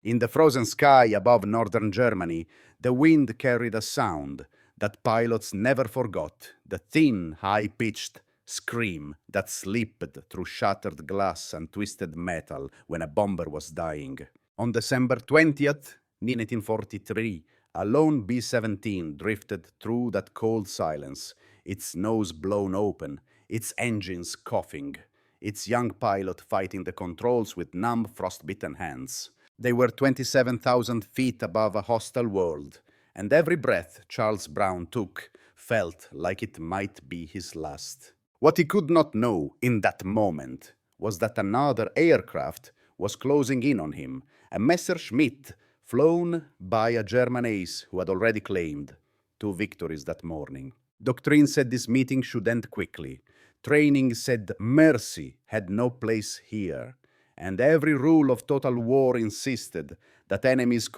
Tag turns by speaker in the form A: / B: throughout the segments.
A: In the frozen sky above northern Germany, the wind carried a sound that pilots never forgot, the thin, high-pitched scream that slipped through shattered glass and twisted metal when a bomber was dying. On December 20th, 1943, a lone B-17 drifted through that cold silence, its nose blown open, its engines coughing, its young pilot fighting the controls with numb, frost-bitten hands. They were 27,000 feet above a hostile world, and every breath Charles Brown took felt like it might be his last. What he could not know in that moment was that another aircraft was closing in on him, a Messerschmitt flown by a German ace who had already claimed 2 victories that morning. Doctrine said this meeting should end quickly. Training said mercy had no place here, and every rule of total war insisted that enemies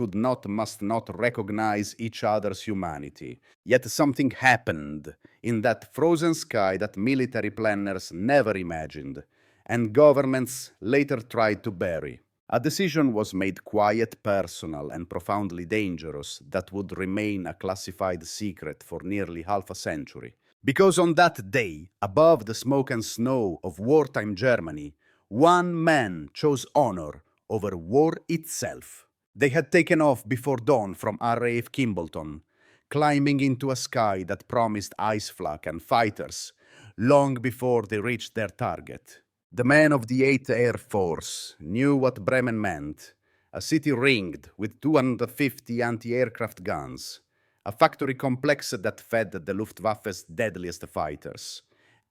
A: must not recognize each other's humanity. Yet something happened in that frozen sky that military planners never imagined, and governments later tried to bury. A decision was made quiet, personal, and profoundly dangerous that would remain a classified secret for nearly half a century. Because on that day, above the smoke and snow of wartime Germany, one man chose honor over war itself. They had taken off before dawn from RAF Kimballton, climbing into a sky that promised ice flak and fighters long before they reached their target. The men of the 8th Air Force knew what Bremen meant, a city ringed with 250 anti-aircraft guns, a factory complex that fed the Luftwaffe's deadliest fighters,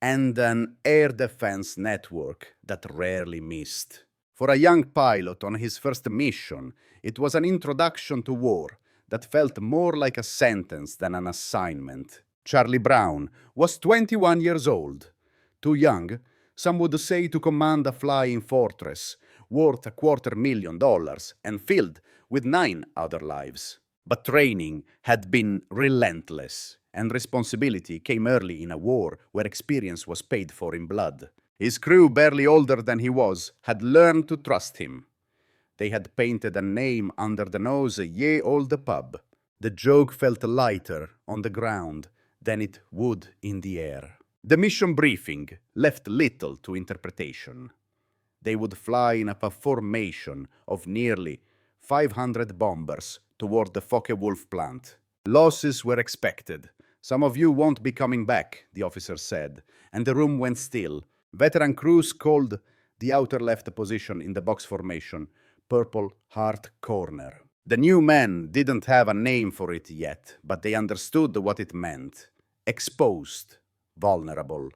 A: and an air defense network that rarely missed. For a young pilot on his first mission, it was an introduction to war that felt more like a sentence than an assignment. Charlie Brown was 21 years old, too young, some would say, to command a flying fortress worth $250,000 and filled with 9 other lives. But training had been relentless, and responsibility came early in a war where experience was paid for in blood. His crew, barely older than he was, had learned to trust him. They had painted a name under the nose, Ye Olde Pub. The joke felt lighter on the ground than it would in the air. The mission briefing left little to interpretation. They would fly in a formation of nearly 500 bombers toward the Focke-Wulf plant. Losses were expected. "Some of you won't be coming back," the officer said, and the room went still. Veteran crews called the outer left position in the box formation Purple Heart Corner. The new men didn't have a name for it yet, but they understood what it meant. Exposed, vulnerable.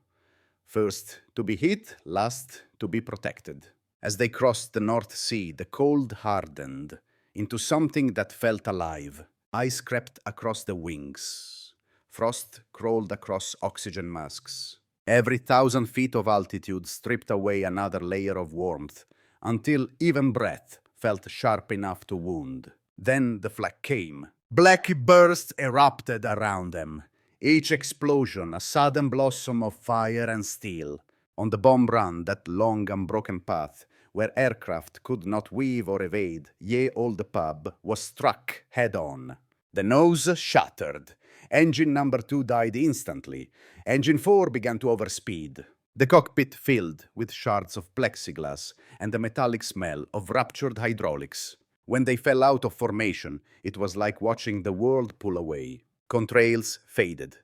A: First to be hit, last to be protected. As they crossed the North Sea, the cold hardened into something that felt alive. Ice crept across the wings. Frost crawled across oxygen masks. Every 1,000 feet of altitude stripped away another layer of warmth, until even breath felt sharp enough to wound. Then the flak came. Black bursts erupted around them, each explosion a sudden blossom of fire and steel. On the bomb run, that long unbroken path, where aircraft could not weave or evade, Ye Olde Pub was struck head-on. The nose shattered. Engine number 2 died instantly. Engine 4 began to overspeed. The cockpit filled with shards of plexiglass and the metallic smell of ruptured hydraulics. When they fell out of formation, it was like watching the world pull away. Contrails faded.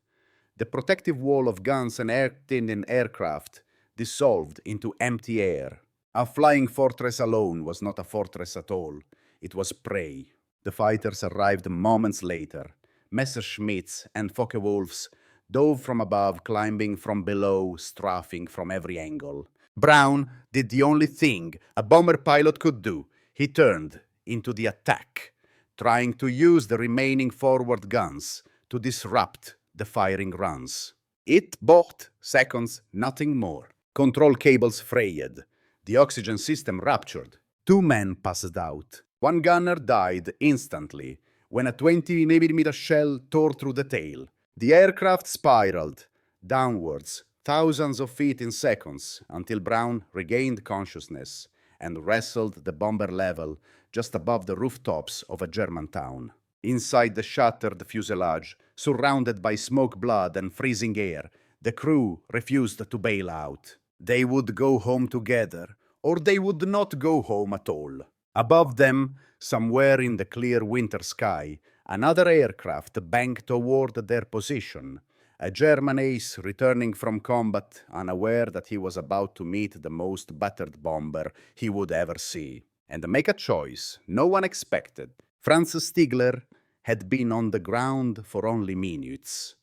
A: The protective wall of guns and air-thin aircraft dissolved into empty air. A flying fortress alone was not a fortress at all. It was prey. The fighters arrived moments later. Messerschmitts and Focke-Wulfs dove from above, climbing from below, strafing from every angle. Brown did the only thing a bomber pilot could do. He turned into the attack, trying to use the remaining forward guns to disrupt the firing runs. It bought seconds, nothing more. Control cables frayed. The oxygen system ruptured. 2 men passed out. 1 gunner died instantly when a 20mm shell tore through the tail. The aircraft spiraled downwards thousands of feet in seconds until Brown regained consciousness and wrestled the bomber level just above the rooftops of a German town. Inside the shattered fuselage, surrounded by smoke, blood, and freezing air, the crew refused to bail out. They would go home together, or they would not go home at all. Above them, somewhere in the clear winter sky, another aircraft banked toward their position. A German ace returning from combat, unaware that he was about to meet the most battered bomber he would ever see. And make a choice no one expected. Franz Stigler had been on the ground for only minutes,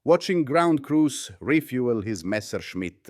A: watching ground crews refuel his Messerschmitt,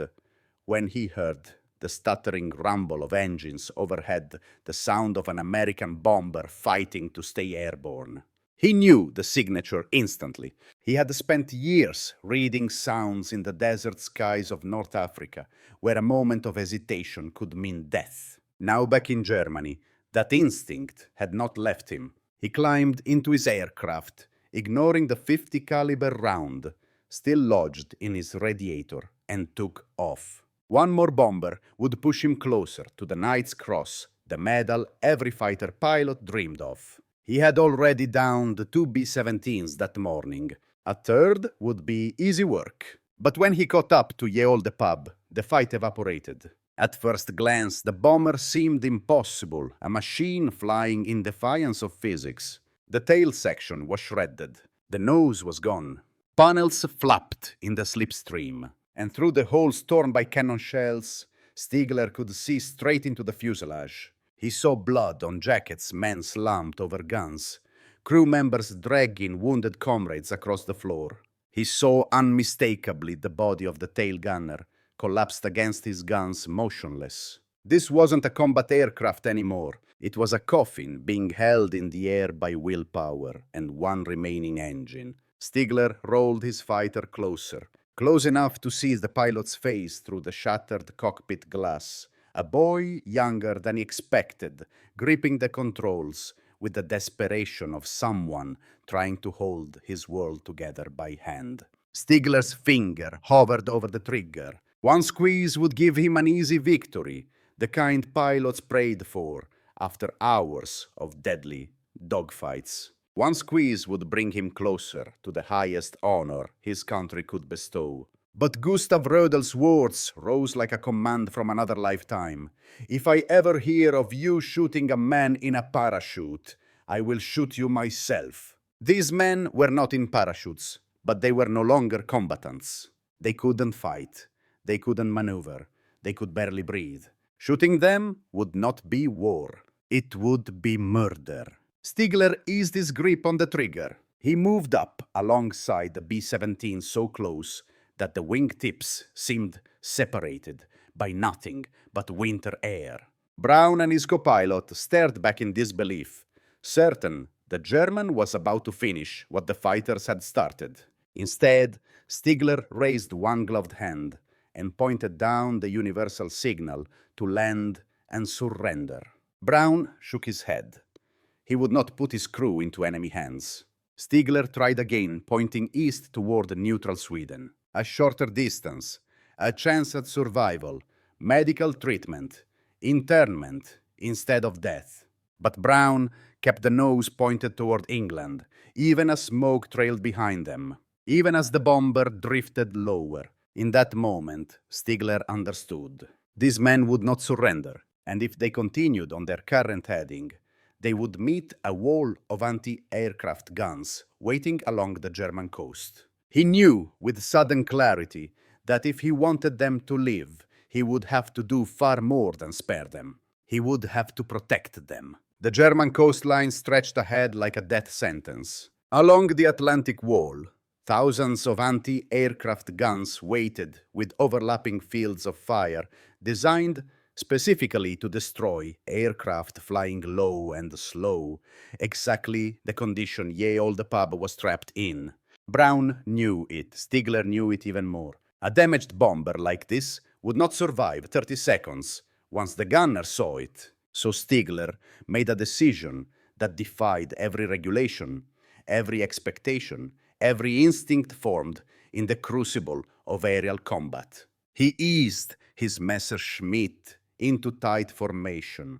A: when he heard the stuttering rumble of engines overhead, the sound of an American bomber fighting to stay airborne. He knew the signature instantly. He had spent years reading sounds in the desert skies of North Africa, where a moment of hesitation could mean death. Now back in Germany, that instinct had not left him. He climbed into his aircraft, ignoring the 50 caliber round still lodged in his radiator, and took off. One more bomber would push him closer to the Knight's Cross, the medal every fighter pilot dreamed of. He had already downed 2 B-17s that morning. A third would be easy work. But when he caught up to Ye Olde Pub, the fight evaporated. At first glance, the bomber seemed impossible, a machine flying in defiance of physics. The tail section was shredded. The nose was gone. Panels flapped in the slipstream, and through the holes torn by cannon shells, Stigler could see straight into the fuselage. He saw blood on jackets, men slumped over guns, crew members dragging wounded comrades across the floor. He saw unmistakably the body of the tail gunner, collapsed against his guns, motionless. This wasn't a combat aircraft anymore. It was a coffin being held in the air by willpower and one remaining engine. Stigler rolled his fighter closer, close enough to see the pilot's face through the shattered cockpit glass. A boy younger than he expected, gripping the controls with the desperation of someone trying to hold his world together by hand. Stigler's finger hovered over the trigger. One squeeze would give him an easy victory, the kind pilots prayed for after hours of deadly dogfights. One squeeze would bring him closer to the highest honor his country could bestow. But Gustav Rödel's words rose like a command from another lifetime. If I ever hear of you shooting a man in a parachute, I will shoot you myself. These men were not in parachutes, but they were no longer combatants. They couldn't fight. They couldn't maneuver. They could barely breathe. Shooting them would not be war. It would be murder. Stigler eased his grip on the trigger. He moved up alongside the B-17 so close that the wingtips seemed separated by nothing but winter air. Brown and his co-pilot stared back in disbelief, certain the German was about to finish what the fighters had started. Instead, Stigler raised one gloved hand and pointed down the universal signal to land and surrender. Brown shook his head. He would not put his crew into enemy hands. Stigler tried again, pointing east toward neutral Sweden. A shorter distance, a chance at survival, medical treatment, internment instead of death. But Brown kept the nose pointed toward England, even as smoke trailed behind them, even as the bomber drifted lower. In that moment, Stigler understood. These men would not surrender, and if they continued on their current heading, they would meet a wall of anti-aircraft guns waiting along the German coast. He knew with sudden clarity that if he wanted them to live, he would have to do far more than spare them. He would have to protect them. The German coastline stretched ahead like a death sentence. Along the Atlantic Wall, thousands of anti-aircraft guns waited with overlapping fields of fire designed specifically to destroy aircraft flying low and slow, exactly the condition Ye Olde Pub was trapped in. Brown knew it. Stigler knew it even more. A damaged bomber like this would not survive 30 seconds once the gunner saw it. So Stigler made a decision that defied every regulation, every expectation, every instinct formed in the crucible of aerial combat. He eased his Messerschmitt into tight formation,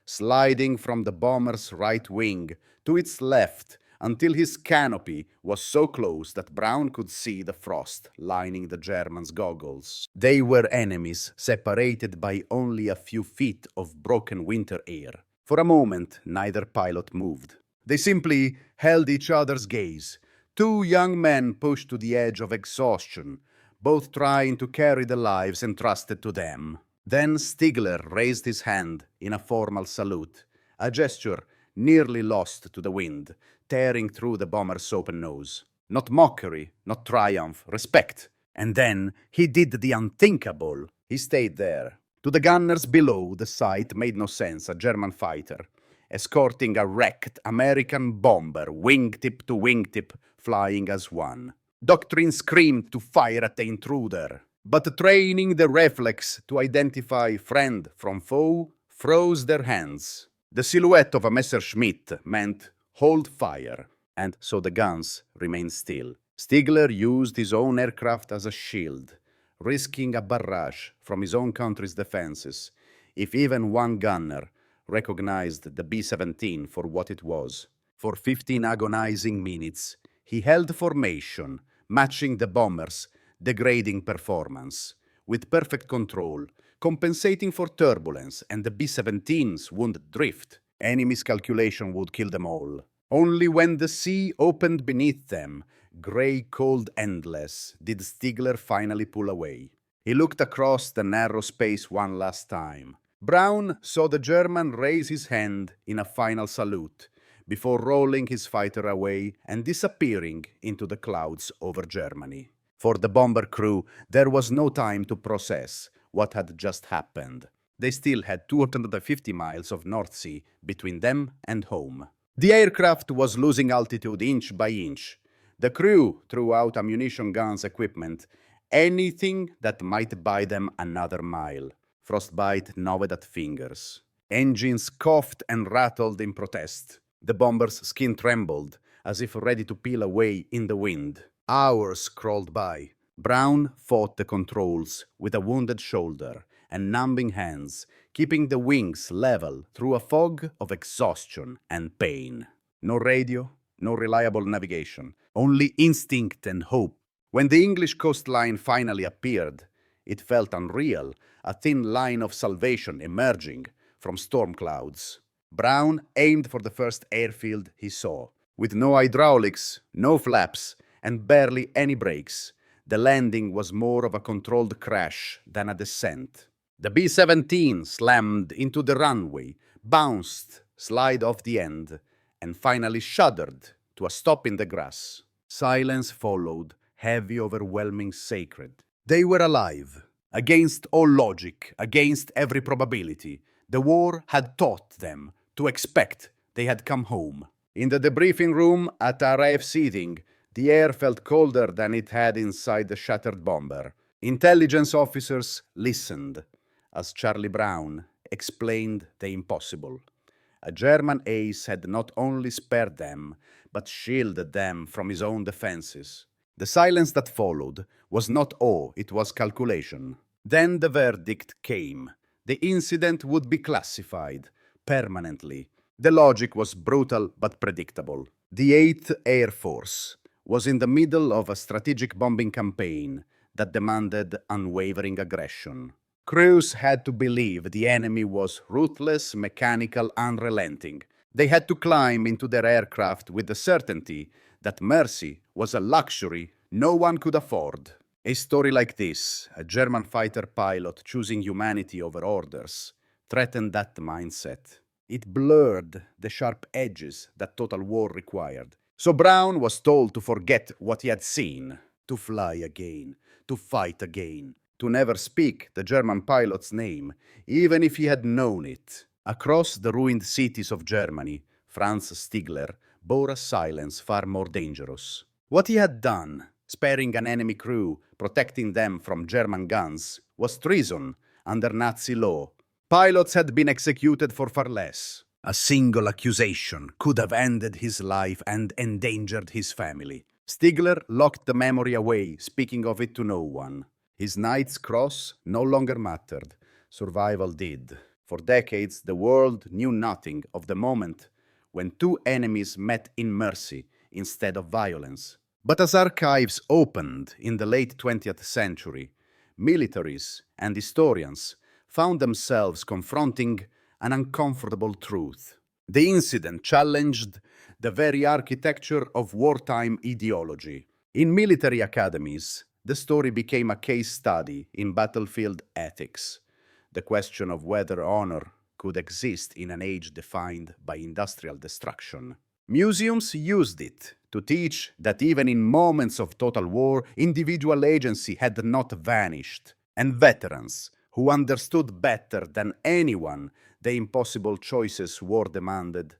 A: sliding from the bomber's right wing to its left until his canopy was so close that Brown could see the frost lining the Germans' goggles. They were enemies, separated by only a few feet of broken winter air. For a moment, neither pilot moved. They simply held each other's gaze. Two young men pushed to the edge of exhaustion, both trying to carry the lives entrusted to them. Then Stigler raised his hand in a formal salute, a gesture nearly lost to the wind, tearing through the bomber's open nose. Not mockery, not triumph, respect. And then he did the unthinkable. He stayed there. To the gunners below, the sight made no sense. A German fighter, escorting a wrecked American bomber, wingtip to wingtip, flying as one. Doctrine screamed to fire at the intruder, but training the reflex to identify friend from foe froze their hands. The silhouette of a Messerschmitt meant hold fire, and so the guns remained still. Stigler used his own aircraft as a shield, risking a barrage from his own country's defenses, if even one gunner recognized the B-17 for what it was. For 15 agonizing minutes, he held formation, matching the bomber's degrading performance, with perfect control, compensating for turbulence and the B-17's wounded drift. Any miscalculation would kill them all. Only when the sea opened beneath them, grey, cold, endless, did Stigler finally pull away. He looked across the narrow space one last time. Brown saw the German raise his hand in a final salute, before rolling his fighter away and disappearing into the clouds over Germany. For the bomber crew, there was no time to process what had just happened. They still had 250 miles of North Sea between them and home. The aircraft was losing altitude inch by inch. The crew threw out ammunition guns, equipment, anything that might buy them another mile. Frostbite gnawed at fingers. Engines coughed and rattled in protest. The bomber's skin trembled, as if ready to peel away in the wind. Hours crawled by. Brown fought the controls with a wounded shoulder and numbing hands, keeping the wings level through a fog of exhaustion and pain. No radio, no reliable navigation, only instinct and hope. When the English coastline finally appeared, it felt unreal, a thin line of salvation emerging from storm clouds. Brown aimed for the first airfield he saw. With no hydraulics, no flaps, and barely any brakes, the landing was more of a controlled crash than a descent. The B-17 slammed into the runway, bounced, slid off the end, and finally shuddered to a stop in the grass. Silence followed, heavy, overwhelming, sacred. They were alive. Against all logic, against every probability, the war had taught them to expect they had come home. In the debriefing room at RAF seating, the air felt colder than it had inside the shattered bomber. Intelligence officers listened as Charlie Brown explained the impossible. A German ace had not only spared them, but shielded them from his own defenses. The silence that followed was not awe, it was calculation. Then the verdict came. The incident would be classified permanently. The logic was brutal but predictable. The 8th Air Force was in the middle of a strategic bombing campaign that demanded unwavering aggression. Crews had to believe the enemy was ruthless, mechanical, unrelenting. They had to climb into their aircraft with the certainty that mercy was a luxury no one could afford. A story like this, a German fighter pilot choosing humanity over orders, threatened that mindset. It blurred the sharp edges that total war required. So Brown was told to forget what he had seen, to fly again, to fight again, to never speak the German pilot's name, even if he had known it. Across the ruined cities of Germany, Franz Stigler bore a silence far more dangerous. What he had done, sparing an enemy crew, protecting them from German guns, was treason under Nazi law. Pilots had been executed for far less. A single accusation could have ended his life and endangered his family. Stigler locked the memory away, speaking of it to no one. His Knight's Cross no longer mattered. Survival did. For decades, the world knew nothing of the moment when two enemies met in mercy instead of violence. But as archives opened in the late 20th century, militaries and historians found themselves confronting an uncomfortable truth. The incident challenged the very architecture of wartime ideology. In military academies, the story became a case study in battlefield ethics, the question of whether honor could exist in an age defined by industrial destruction. Museums used it to teach that even in moments of total war, individual agency had not vanished, and veterans, who understood better than anyone the impossible choices war demanded,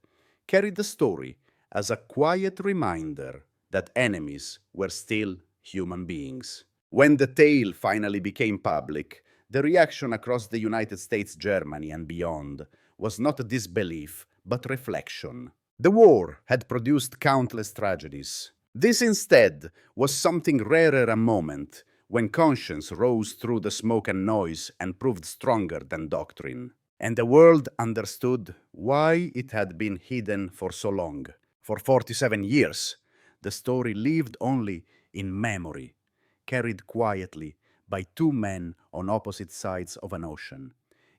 A: carried the story as a quiet reminder that enemies were still human beings. When the tale finally became public, the reaction across the United States, Germany, and beyond was not disbelief, but reflection. The war had produced countless tragedies. This instead was something rarer, a moment when conscience rose through the smoke and noise and proved stronger than doctrine. And the world understood why it had been hidden for so long. For 47 years, the story lived only in memory, carried quietly by two men on opposite sides of an ocean,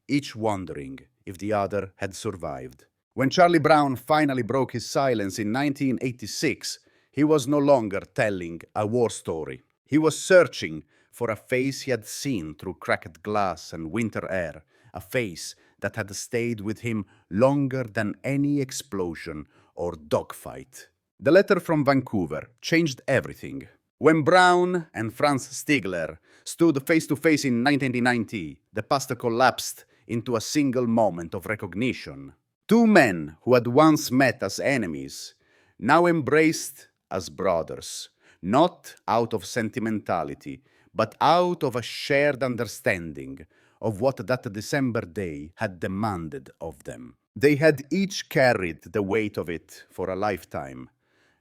A: each wondering if the other had survived. When Charlie Brown finally broke his silence in 1986, he was no longer telling a war story. He was searching for a face he had seen through cracked glass and winter air, a face that had stayed with him longer than any explosion or dogfight. The letter from Vancouver changed everything. When Brown and Franz Stigler stood face to face in 1990, the past collapsed into a single moment of recognition. Two men who had once met as enemies now embraced as brothers, not out of sentimentality, but out of a shared understanding of what that December day had demanded of them. They had each carried the weight of it for a lifetime.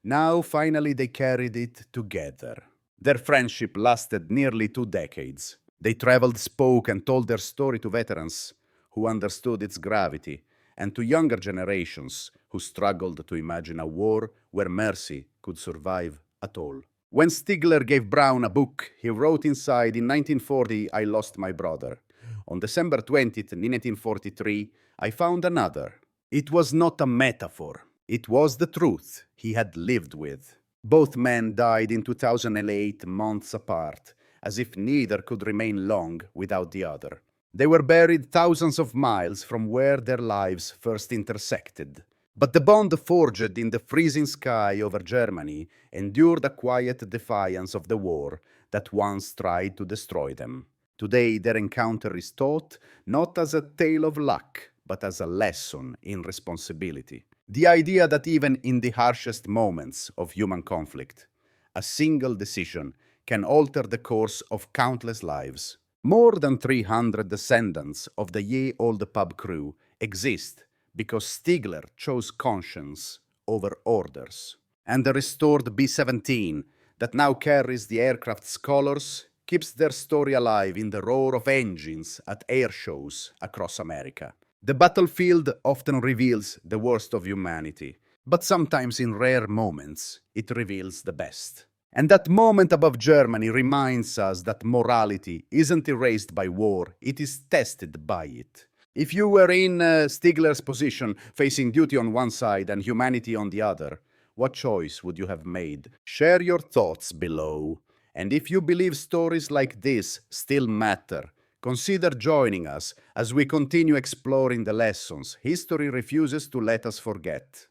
A: Now, finally, they carried it together. Their friendship lasted nearly 2 decades. They traveled, spoke, and told their story to veterans who understood its gravity, and to younger generations who struggled to imagine a war where mercy could survive at all. When Stigler gave Brown a book, he wrote inside, "In 1940, I lost my brother. On December 20th, 1943, I found another." It was not a metaphor. It was the truth he had lived with. Both men died in 2008, months apart, as if neither could remain long without the other. They were buried thousands of miles from where their lives first intersected. But the bond forged in the freezing sky over Germany endured a quiet defiance of the war that once tried to destroy them. Today, their encounter is taught not as a tale of luck, but as a lesson in responsibility. The idea that even in the harshest moments of human conflict, a single decision can alter the course of countless lives. More than 300 descendants of the ye-olde pub crew exist because Stigler chose conscience over orders. And the restored B-17 that now carries the aircraft's colors keeps their story alive in the roar of engines at air shows across America. The battlefield often reveals the worst of humanity, but sometimes in rare moments it reveals the best. And that moment above Germany reminds us that morality isn't erased by war, it is tested by it. If you were in Stigler's position, facing duty on one side and humanity on the other, what choice would you have made? Share your thoughts below. And if you believe stories like this still matter, consider joining us as we continue exploring the lessons history refuses to let us forget.